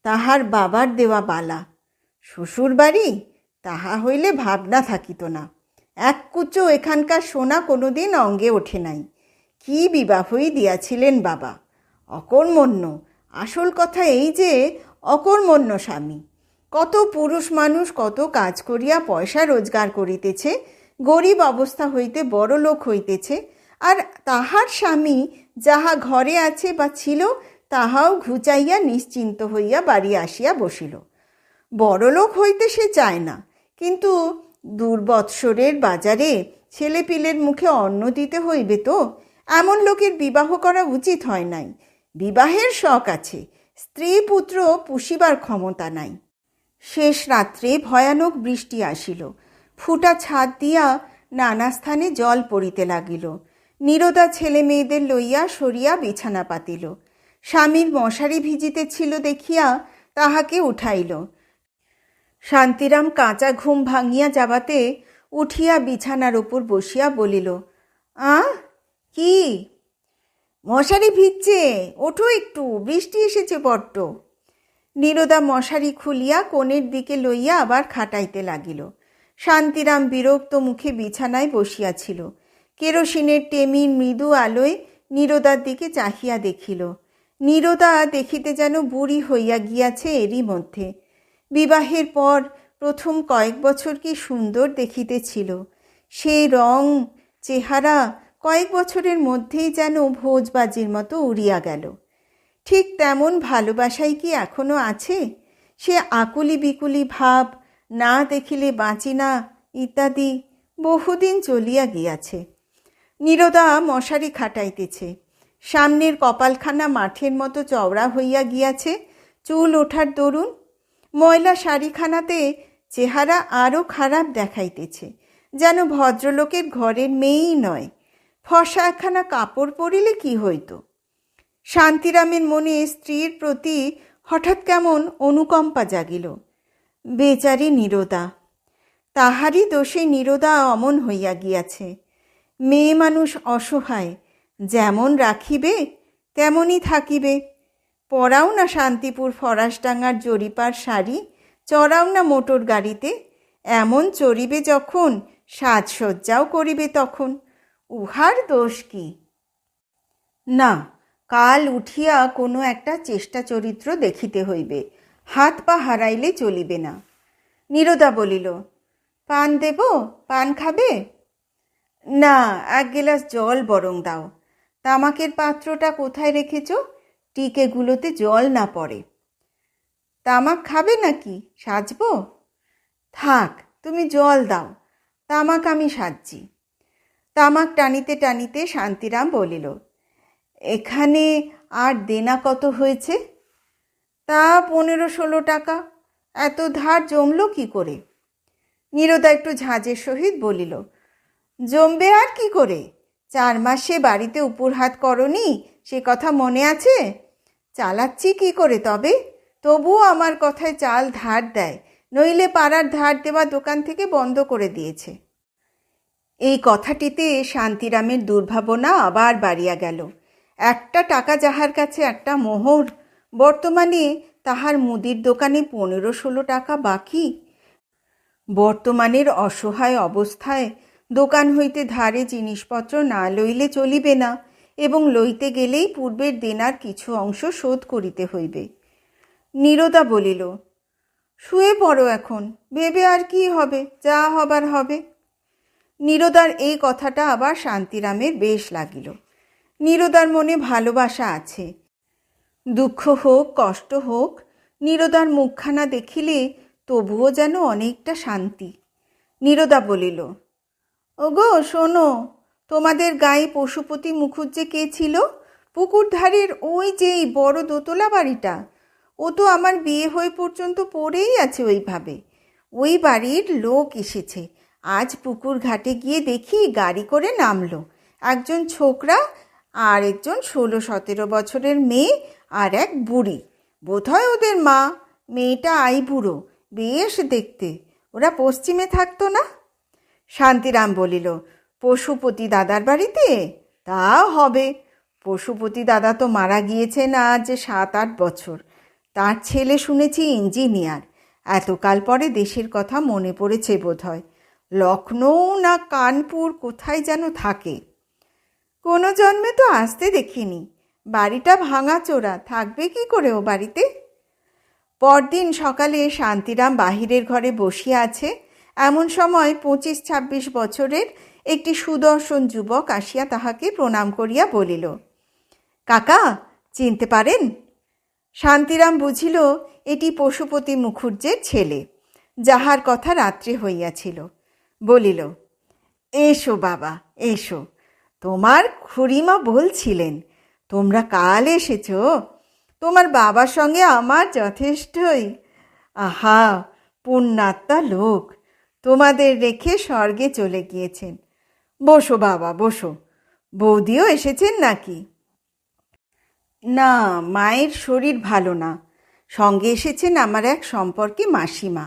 তাহার বাবার দেওয়া বালা। শ্বশুর বাড়ি, তাহা হইলে ভাবনা থাকিত না। এক কুচো এখানকার সোনা কোনোদিন অঙ্গে ওঠে নাই। কি বিবাহই দিয়াছিলেন বাবা। অকর্মণ্য, আসল কথা এই যে অকর্মণ্য স্বামী। কত পুরুষ মানুষ কত কাজ করিয়া পয়সা রোজগার করিতেছে, গরিব অবস্থা হইতে বড় লোক হইতেছে, আর তাহার স্বামী যাহা ঘরে আছে বা ছিল তাহাও ঘুচাইয়া নিশ্চিন্ত হইয়া বাড়ি আসিয়া বসিল। বড় লোক হইতে সে চায় না, কিন্তু দুর্বৎসরের বাজারে ছেলেপিলের মুখে অন্ন দিতে হইবে তো। এমন লোকের বিবাহ করা উচিত হয় নাই। বিবাহের শখ আছে, স্ত্রী পুত্র পুষিবার ক্ষমতা নাই। শেষ রাত্রে ভয়ানক বৃষ্টি আসিল। ফুটা ছাদ দিয়া নানা স্থানে জল পড়িতে লাগিল। নীরদা ছেলে মেয়েদের লইয়া সরিয়া বিছানা পাতিল। স্বামীর মশারি ভিজিতেছিল দেখিয়া তাহাকে উঠাইল। শান্তিরাম কাঁচা ঘুম ভাঙিয়া যাবাতে উঠিয়া বিছানার উপর বসিয়া বলিল, কি? মশারি ভিজছে, ওঠো একটু, বৃষ্টি এসেছে বড্ড। নীরদা মশারি খুলিয়া কোণের দিকে লইয়া আবার খাটাইতে লাগিল। শান্তিরাম বিরক্ত মুখে বিছানায় বসিয়াছিল। কেরোসিনের টেমির মৃদু আলোয় নীরদার দিকে চাহিয়া দেখিল। নীরদা দেখিতে যেন বুড়ি হইয়া গিয়াছে এরই মধ্যে। বিবাহের পর প্রথম কয়েক বছর কি সুন্দর দেখিতেছিল। সেই রং চেহারা কয়েক বছরের মধ্যেই যেন ভোজবাজির মতো উড়িয়া গেল। ঠিক তেমন ভালোবাসাই কি এখনো আছে? সে আকুলি বিকুলি ভাব, না দেখিলে বাঁচি না ইত্যাদি বহুদিন চলিয়া গিয়াছে। নীরদা মশারি খাটাইতেছে। সামনের কপালখানা মাঠের মতো চওড়া হইয়া গিয়াছে, চুল ওঠার দরুন। ময়লা শাড়িখানাতে চেহারা আরও খারাপ দেখাইতেছে, যেন ভদ্রলোকের ঘরের মেয়েই নয়। ফর্সা একখানা কাপড় পরিলে কি হইত? শান্তিরামের মনে স্ত্রীর প্রতি হঠাৎ কেমন অনুকম্পা জাগিল। বেচারি নীরদা, তাহারই দোষে নীরদা অমন হইয়া গিয়াছে। মেয়ে মানুষ অসহায়, যেমন রাখিবে তেমনই থাকিবে। পরাও না শান্তিপুর ফরাসডাঙ্গার জরিপার শাড়ি, চড়াও না মোটর গাড়িতে, এমন চড়িবে যখন সাজসজ্জাও করিবে তখন, উহার দোষ কি? না, কাল উঠিয়া কোনো একটা চেষ্টা চরিত্র দেখিতে হইবে, হাত পা হারাইলে চলিবে না। নীরদা বলিল, পান দেব? পান খাবে? না, এক গেলাস জল বরং দাও। তামাকের পাত্রটা কোথায় রেখেছ? টিকেগুলোতে জল না পড়ে। তামাক খাবে নাকি? সাজবো? থাক, তুমি জল দাও, তামাক আমি সাজছি। তামাক টানিতে টানিতে শান্তিরাম বলিল, এখানে আর দেনা কত হয়েছে? তা 15-16 টাকা। এত ধার জমলো কি করে? নীরদা একটু ঝাঁজের সহিত বলিল, জমবে আর কি করে? 4 মাসে বাড়িতে উপর হাত করনি, সে কথা মনে আছে? চালাচ্ছি কি করে তবে? তবুও আমার কথায় চাল ধার দেয়, নইলে পাড়ার ধার দেওয়া দোকান থেকে বন্ধ করে দিয়েছে। এই কথাটিতে শান্তিরামের দুর্ভাবনা আবার বাড়িয়া গেল। একটা টাকা যাহার কাছে একটা মোহর, বর্তমানে তাহার মুদির দোকানে 15-16 টাকা বাকি। বর্তমানের অসহায় অবস্থায় দোকান হইতে ধারে জিনিসপত্র না লইলে চলিবে না, এবং লইতে গেলেই পূর্বের দেনার কিছু অংশ শোধ করিতে হইবে। নীরদা বলিল, শুয়ে পড়ো এখন, ভেবে আর কি হবে, যা হবার হবে। নীরদার এই কথাটা আবার শান্তিরামের বেশ লাগিল। নীরদার মনে ভালোবাসা আছে। দুঃখ হোক কষ্ট হোক, নীরদার মুখখানা দেখিলে তবুও যেন অনেকটা শান্তি। নীরদা বলিল, ওগো শোনো, তোমাদের গায়ে পশুপতি মুখুজ্জে কে ছিল? পুকুর ধারের ওই যেই বড় দোতলা বাড়িটা, ও তো আমার বিয়ে হয়ে পর্যন্ত পড়েই আছে ওইভাবে। ওই বাড়ির লোক এসেছে, আজ পুকুর ঘাটে গিয়ে দেখি গাড়ি করে নামলো একজন ছোকরা, আর একজন 16-17 বছরের মেয়ে, আর এক বুড়ি, বোধহয় ওদের মা। মেয়েটা আইবুড়ো, বেশ দেখতে। ওরা পশ্চিমে থাকতো না? শান্তিরাম বলিল, পশুপতি দাদার বাড়িতে? তা হবে। পশুপতি দাদা তো মারা গিয়েছেন আজ 7-8 বছর। তার ছেলে শুনেছি ইঞ্জিনিয়ার। এতকাল পরে দেশের কথা মনে পড়েছে বোধহয়। লখনৌ না কানপুর কোথায় যেন থাকে। কোনো জন্মে তো আসতে দেখিনি। বাড়িটা ভাঙাচোরা, থাকবে কি করে ও বাড়িতে? পরদিন সকালে শান্তিরাম বাহিরের ঘরে বসিয়া আছে, এমন সময় 25-26 বছরের একটি সুদর্শন যুবক আসিয়া তাহাকে প্রণাম করিয়া বলিল, কাকা, চিনতে পারেন? শান্তিরাম বুঝিল এটি পশুপতি মুখুজ্জের ছেলে, যাহার কথা রাত্রে হইয়াছিল। বলিল, এসো বাবা, এসো। তোমার খুড়িমা বলছিলেন তোমরা কাল এসেছ। তোমার বাবার সঙ্গে আমার যথেষ্টই। আহা, পুণ্যাত্মা লোক, তোমাদের রেখে স্বর্গে চলে গিয়েছেন। বসো বাবা, বসো। বৌদিও এসেছেন নাকি? না, মায়ের শরীর ভালো না। সঙ্গে এসেছেন আমার এক সম্পর্কে মাসিমা।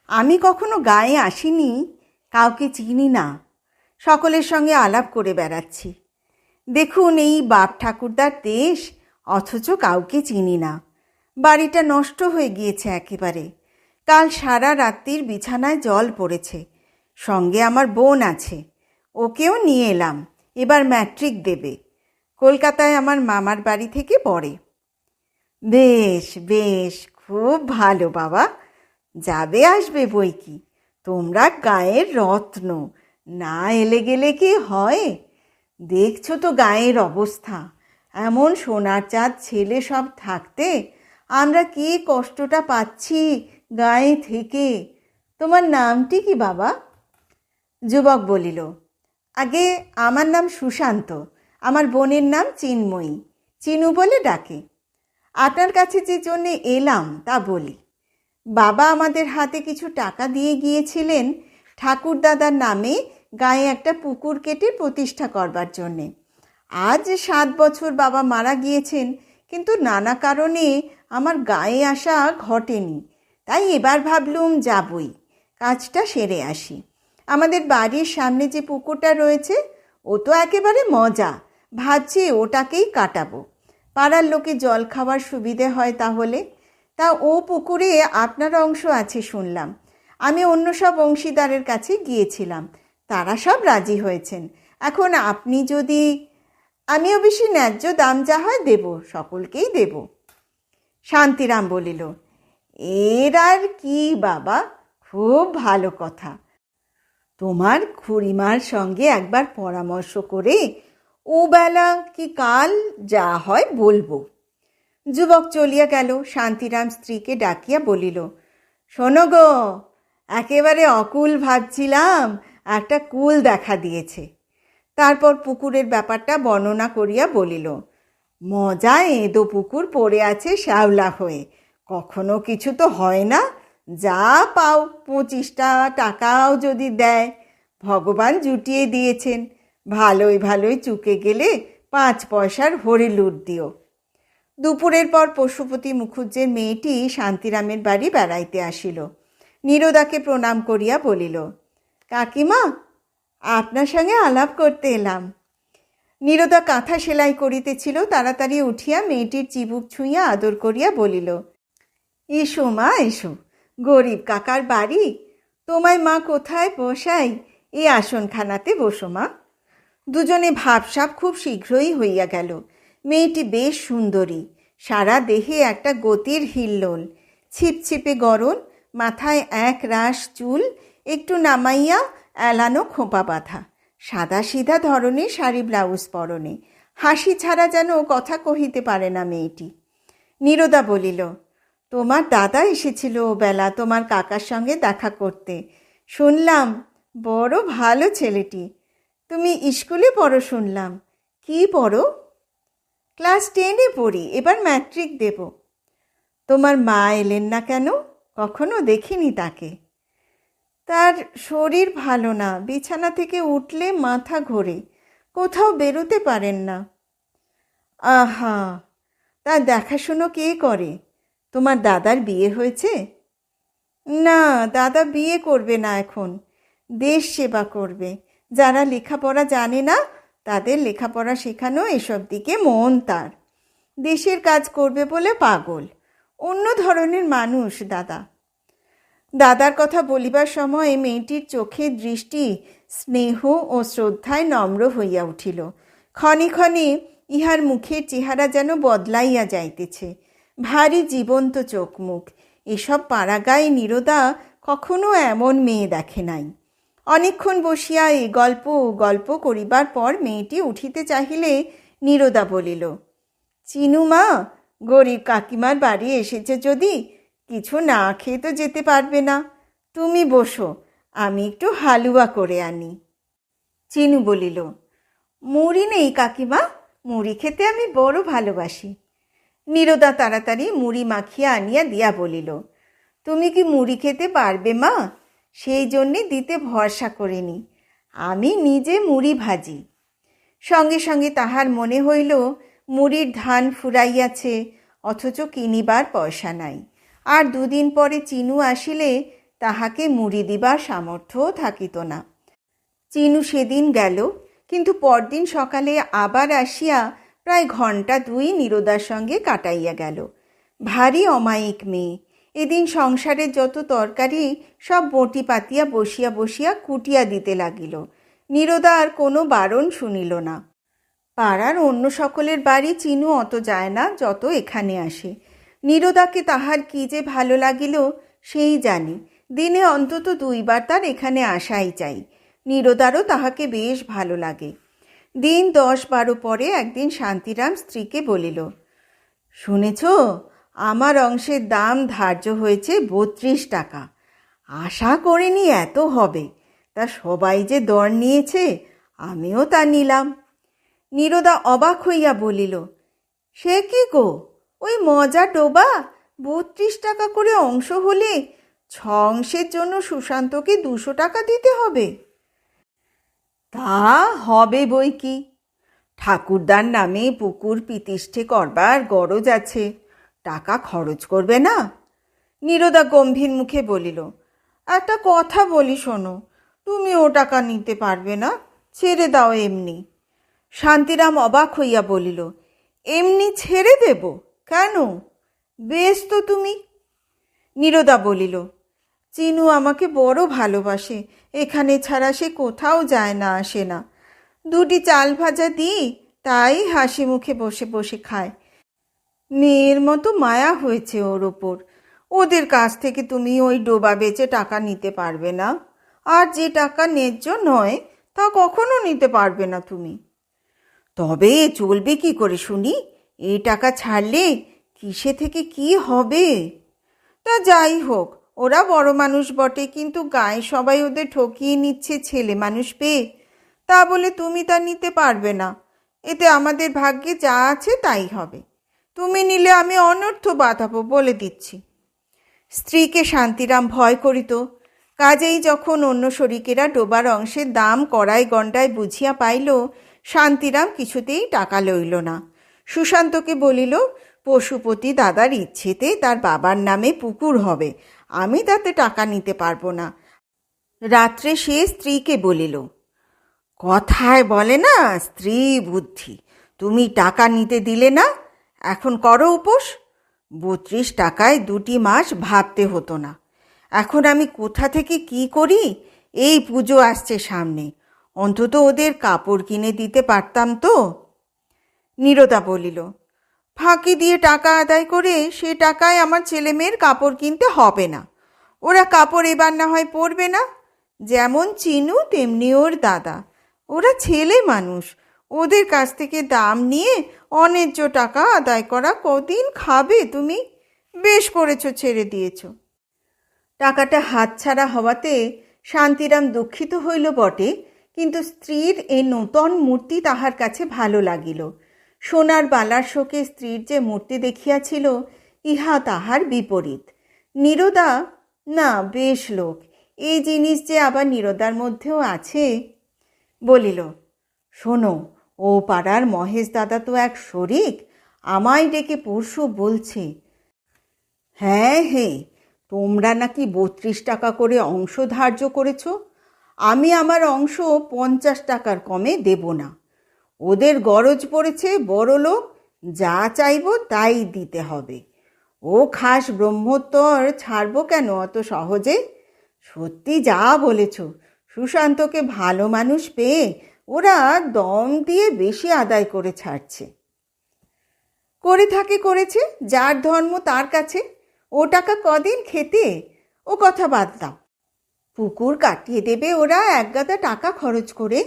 আমি কখনো গায়ে আসিনি, কাউকে চিনি না, সকলের সঙ্গে আলাপ করে বেড়াচ্ছি। দেখুন, এই বাপ ঠাকুরদার দেশ, অথচ কাউকে চিনি না। বাড়িটা নষ্ট হয়ে গিয়েছে একেবারে। কাল সারা রাত্রির বিছানায় জল পড়েছে। সঙ্গে আমার বোন আছে, ওকেও নিয়ে এলাম। এবার ম্যাট্রিক দেবে, কলকাতায় আমার মামার বাড়ি থেকে পড়ে। বেশ বেশ, খুব ভালো বাবা, যাবে আসবে বই কি। তোমরা গায়ের রত্ন, না এলে গেলে কি হয়? দেখছো তো গায়ের অবস্থা। এমন সোনার চাঁদ ছেলে সব থাকতে আমরা কি কষ্টটা পাচ্ছি গায়ে থেকে। তোমার নামটি কি বাবা? যুবক বলিল, আগে আমার নাম সুশান্ত, আমার বোনের নাম চিন্ময়ী, চিনু বলে ডাকে। আপনার কাছে যে জন্যে এলাম তা বলি। বাবা আমাদের হাতে কিছু টাকা দিয়ে গিয়েছিলেন ঠাকুরদাদার নামে গায়ে একটা পুকুর কেটে প্রতিষ্ঠা করবার জন্যে। আজ 7 বছর বাবা মারা গিয়েছেন, কিন্তু নানা কারণে আমার গায়ে আসা ঘটেনি। তাই এবার ভাবলুম যাবই, কাজটা সেরে আসি। আমাদের বাড়ির সামনে যে পুকুরটা রয়েছে ও তো একেবারে মজা, ভাবছি ওটাকেই কাটাবো। পাড়ার লোকে জল খাওয়ার সুবিধে হয় তাহলে। তা ও পুকুরে আপনার অংশ আছে শুনলাম। আমি অন্য সব অংশীদারের কাছে গিয়েছিলাম, তারা সব রাজি হয়েছেন। এখন আপনি যদি... আমিও বেশি ন্যায্য দাম যা হয় দেব, সকলকেই দেব। শান্তিরাম বলিল, এর আর কি বাবা, খুব ভালো কথা। তোমার খুড়িমার সঙ্গে একবার পরামর্শ করে ও বেলা কি কাল যা হয় বলবো। যুবক চলিয়া গেল। শান্তিরাম স্ত্রীকে ডাকিয়া বলিল, শোনো গো, একেবারে অকুল ভাবছিলাম, একটা কুল দেখা দিয়েছে। তারপর পুকুরের ব্যাপারটা বর্ণনা করিয়া বলিল, মজায় এঁদো পুকুর পড়ে আছে শ্যাওলা হয়ে, কখনো কিছু তো হয় না। যা পাও 25টা টাকাও যদি দেয়, ভগবান জুটিয়ে দিয়েছেন। ভালোই ভালোই চুকে গেলে 5 পয়সার হরি লুট দিও। দুপুরের পর পশুপতি মুখুজ্জের মেয়েটি শান্তিরামের বাড়ি বেড়াইতে আসিল। নীরদাকে প্রণাম করিয়া বলিল, কাকিমা, আপনার সঙ্গে আলাপ করতে এলাম। নীরদা কাঁথা সেলাই করিতেছিল, তাড়াতাড়ি উঠিয়া মেয়েটির চিবুক ছুঁইয়া আদর করিয়া বলিল, এসো মা এসো, গরিব কাকার বাড়ি, তোমায় মা কোথায় বসাই, এই আসনখানাতে বসো মা। দুজনে ভাবসাব খুব শীঘ্রই হইয়া গেল। মেয়েটি বেশ সুন্দরী, সারা দেহে একটা গতির হিল্লোল, ছিপছিপে গরণ, মাথায় এক রাশ চুল, একটু নামাইয়া এলানো খোঁপা বাঁধা, সাদা সিধা ধরনের শাড়ি ব্লাউজ পরনে, হাসি ছাড়া যেন কথা কহিতে পারে না মেয়েটি। নীরদা বলিল, তোমার দাদা এসেছিল ও বেলা তোমার কাকার সঙ্গে দেখা করতে, শুনলাম বড় ভালো ছেলেটি। তুমি স্কুলে পড়ো শুনলাম, কি পড়ো? ক্লাস 10-এ পড়ি, এবার ম্যাট্রিক দেব। তোমার মা এলেন না কেন? কখনো দেখিনি তাকে। তার শরীর ভালো না, বিছানা থেকে উঠলে মাথা ঘোরে, কোথাও বেরোতে পারেন না। আহা, তার দেখাশুনো কে করে? তোমার দাদার বিয়ে হয়েছে? না, দাদা বিয়ে করবে না এখন, দেশ সেবা করবে। যারা লেখাপড়া জানে না তাদের লেখাপড়া শেখানো, এসব দিকে মন তার। দেশের কাজ করবে বলে পাগল, অন্য ধরনের মানুষ দাদা। দাদার কথা বলিবার সময় মেয়েটির চোখের দৃষ্টি স্নেহ ও শ্রদ্ধায় নম্র হইয়া উঠিল। ক্ষণে ক্ষণে ইহার মুখের চেহারা যেন বদলাইয়া যাইতেছে, ভারী জীবন্ত চোখ মুখ। এসব পাড়াগাঁয়ে নীরদা কখনো এমন মেয়ে দেখে নাই। অনেকক্ষণ বসিয়া এই গল্প গল্প করিবার পর মেয়েটি উঠিতে চাহিলে নীরদা বলিল, চিনু মা, গরিব কাকিমার বাড়ি এসেছে যদি, কিছু না খেয়ে তো যেতে পারবে না। তুমি বসো, আমি একটু হালুয়া করে আনি। চিনু বলিল, মুড়ি নেই কাকিমা, মুড়ি খেতে আমি বড় ভালোবাসি। নীরদা তাড়াতাড়ি মুড়ি মাখিয়া আনিয়া দিয়া বলিল, তুমি কি মুড়ি খেতে পারবে মা? সেই জন্যে দিতে ভরসা করিনি, আমি নিজে মুড়ি ভাজি। সঙ্গে সঙ্গে তাহার মনে হইল মুড়ির ধান ফুরাইয়াছে, অথচ কিনিবার পয়সা নাই। আর 2 দিন পরে চিনু আসিলে তাহাকে মুড়ি দিবার সামর্থ্যও থাকিত না। চিনু সেদিন গেল, কিন্তু পরদিন সকালে আবার আসিয়া প্রায় 1 ঘণ্টা 2 নীরদার সঙ্গে কাটাইয়া গেল। ভারী অমায়িক মেয়ে। এদিন সংসারের যত তরকারি সব বটি পাতিয়া বসিয়া বসিয়া কুটিয়া দিতে লাগিল। নীরদা আর কোনো বারণ শুনিল না। পাড়ার অন্য সকলের বাড়ি চিনু অত যায় না যত এখানে আসে। নীরদাকে তাহার কি যে ভালো লাগিল সেই জানি। দিনে অন্তত 2 বার তার এখানে আসাই চাই। নীরদারও তাহাকে বেশ ভালো লাগে। দিন 10-12 পরে একদিন শান্তিরাম স্ত্রীকে বলিল, শুনেছ, আমার অংশের দাম ধার্য হয়েছে 32 টাকা। আশা করিনি এত হবে, তা সবাই যে দর নিয়েছে, আমিও তা নিলাম। নীরদা অবাক হইয়া বলিল, সে কি গো, ওই মজা টোবা 32 টাকা করে অংশ হলে 6 অংশের জন্য সুশান্তকে 200 টাকা দিতে হবে? তা হবে বই কি, ঠাকুরদার নামে পুকুর প্রতিষ্ঠে করবার গরজ আছে, টাকা খরচ করবে না? নীরদা গম্ভীর মুখে বলিল, একটা কথা বলি শোনো, তুমি ও টাকা নিতে পারবে না, ছেড়ে দাও এমনি। শান্তিরাম অবাক হইয়া বলিল, এমনি ছেড়ে দেব কেন? বেশ তো তুমি। নীরদা বলিল, চিনু আমাকে বড় ভালোবাসে, এখানে ছাড়া সে কোথাও যায় না, আসে না। দুটি চাল ভাজা দিই, তাই হাসি মুখে বসে বসে খায়। মেয়ের মতো মায়া হয়েছে ওর ওপর। ওদের কাছ থেকে তুমি ওই ডোবা বেচে টাকা নিতে পারবে না, আর যে টাকা ন্যায্য নয় তা কখনো নিতে পারবে না তুমি। তবে চলবে কি করে শুনি? এই টাকা ছাড়লে কিসে থেকে কি হবে? তা যাই হোক, ওরা বড় মানুষ বটে, কিন্তু গায়ে সবাই ওদের ঠকিয়ে নিচ্ছে ছেলে মানুষ পেয়ে। তা বলে তুমি তা নিতে পারবে না। এতে আমাদের ভাগ্যে যা আছে তাই হবে। তুমি নিলে আমি অনর্থ বাঁধাবো, বলে দিচ্ছি। স্ত্রীকে শান্তিরাম ভয় করিত। কাজেই যখন অন্য শরিকেরা ডোবার অংশের দাম কড়াই গণ্ডায় বুঝিয়া পাইল, শান্তিরাম কিছুতেই টাকা লইল না। সুশান্তকে বলিল, পশুপতি দাদার ইচ্ছেতে তার বাবার নামে পুকুর হবে, আমি তাতে টাকা নিতে পারবো না। রাত্রে সে স্ত্রীকে বলিল, কথায় বলে না স্ত্রী বুদ্ধি, তুমি টাকা নিতে দিলে না, এখন করো উপোস। 32 টাকায় 2টি মাস ভাবতে হতো না। এখন আমি কোথা থেকে কি করি? এই পুজো আসছে সামনে, অন্তত ওদের কাপড় কিনে দিতে পারতাম তো। নীরদা বলিল, ফাঁকি দিয়ে টাকা আদায় করে সে টাকায় আমার ছেলে মেয়ের কাপড় কিনতে হবে না। ওরা কাপড় এবার না হয় পরবে না। যেমন চিনু তেমনি ওর দাদা, ওরা ছেলে মানুষ। ওদের কাছ থেকে দাম নিয়ে অন্যায্য টাকা আদায় করা কদিন খাবে তুমি? বেশ করেছ, ছেড়ে দিয়েছ। টাকাটা হাতছাড়া হওয়াতে শান্তিরাম দুঃখিত হইল বটে, কিন্তু স্ত্রীর এই নূতন মূর্তি তাহার কাছে ভালো লাগিল। সোনার বালার শোকে স্ত্রীর যে মূর্তি দেখিয়াছিল, ইহা তাহার বিপরীত। নীরদা না, বেশ লোক, এই জিনিস যে আবার নীরদার মধ্যেও আছে। বলিল, শোনো, ও পাড়ার মহেশ দাদা তো এক শরিক, আমায় ডেকে পরশু বলছে, হ্যাঁ হ্যাঁ, তোমরা নাকি 32 টাকা করে অংশ ধার্য করেছ, আমি আমার অংশ 50 টাকার কমে দেব না। ওদের গরজ পড়েছে, বড় লোক, যা চাইব তাই দিতে হবে। ও খাস ব্রহ্মোত্তর ছাড়ব কেন অত সহজে? সত্যি যা বলেছ, সুশান্তকে ভালো মানুষ পেয়ে ওরা দম দিয়ে বেশি আদায় করে ছাড়ছে। করে থাকে করেছে, যার ধর্ম তার কাছে। ও টাকা কদিন খেতে? ও কথা বাদ দাও। পুকুর কাটিয়ে দেবে ওরা একগাদা টাকা খরচ করে,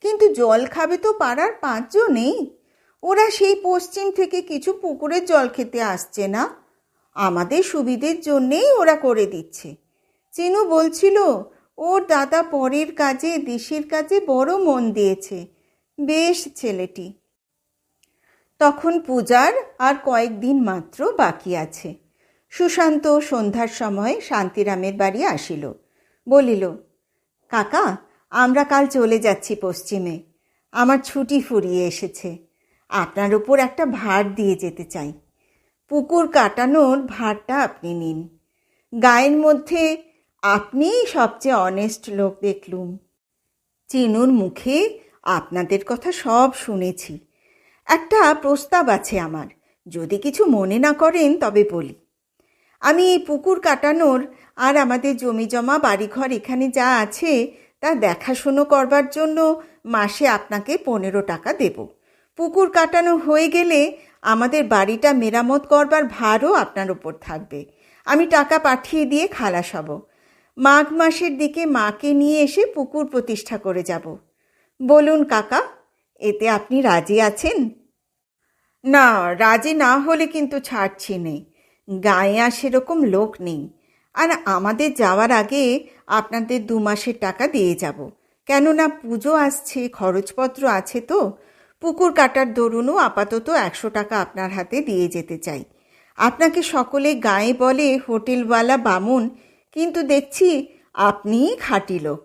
কিন্তু জল খাবে তো পাড়ার 5 জনেই। ওরা সেই পশ্চিম থেকে কিছু পুকুরের জল খেতে আসছে না, আমাদের সুবিধের জন্যেই ওরা করে দিচ্ছে। চিনু বলছিল, ওর দাদা পরের কাজে দেশের কাজে বড় মন দিয়েছে, বেশ ছেলেটি। তখন পূজার আর কয়েকদিন মাত্র বাকি আছে। সুশান্ত সন্ধ্যার সময় শান্তিরামের বাড়ি আসিল। বলিল, কাকা, আমরা কাল চলে যাচ্ছি পশ্চিমে। আমার ছুটি ফুরিয়ে এসেছে। আপনার উপর একটা ভার দিয়ে যেতে চাই। পুকুর কাটানোর ভারটা আপনি নিন। গায়ের মধ্যে আপনিই সবচেয়ে অনেস্ট লোক দেখলুম। চিনুর মুখে আপনাদের কথা সব শুনেছি। একটা প্রস্তাব আছে আমার, যদি কিছু মনে না করেন তবে বলি। আমি এই পুকুর কাটানোর আর আমাদের জমি জমা বাড়িঘর এখানে যা আছে তা দেখাশুনো করবার জন্য মাসে আপনাকে 15 টাকা দেব। পুকুর কাটানো হয়ে গেলে আমাদের বাড়িটা মেরামত করবার ভারও আপনার উপর থাকবে। আমি টাকা পাঠিয়ে দিয়ে খালাস হব। মাঘ মাসের দিকে মাকে নিয়ে এসে পুকুর প্রতিষ্ঠা করে যাব। বলুন কাকা, এতে আপনি রাজি আছেন? না, রাজি না হলে কিন্তু ছাড়ছি নেই। গায়ে আর সেরকম লোক নেই, আর আমাদের যাওয়ার আগে আপনাদের 2 মাসের টাকা দিয়ে যাব। কেননা পুজো আসছে, খরচপত্র আছে তো। পুকুর কাটার দরুনও আপাতত 100 টাকা আপনার হাতে দিয়ে যেতে চাই। আপনাকে সকলে গায়ে বলে হোটেলওয়ালা বামুন, কিন্তু দেখছি আপনিই খাঁটি লোক।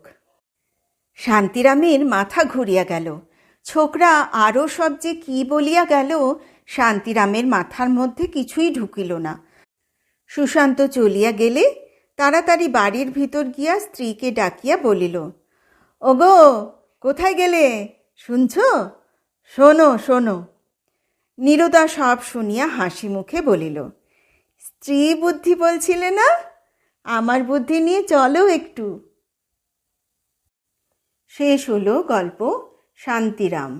শান্তিরামের মাথা ঘুরিয়া গেল। ছোকরা আরও সব যে কি বলিয়া গেল, শান্তিরামের মাথার মধ্যে কিছুই ঢুকিল না। সুশান্ত চলিয়া গেলে তাড়াতাড়ি বাড়ির ভিতর গিয়া স্ত্রীকে ডাকিয়া বলিল, ওগো, কোথায় গেলে শুনছো? শোনো শোনো। নীরদা সব শুনিয়া হাসি মুখে বলিল, স্ত্রী বুদ্ধি বলছিলে না, আমার বুদ্ধি নিয়ে চলো একটু। শেষ হলো গল্প শান্তিরাম।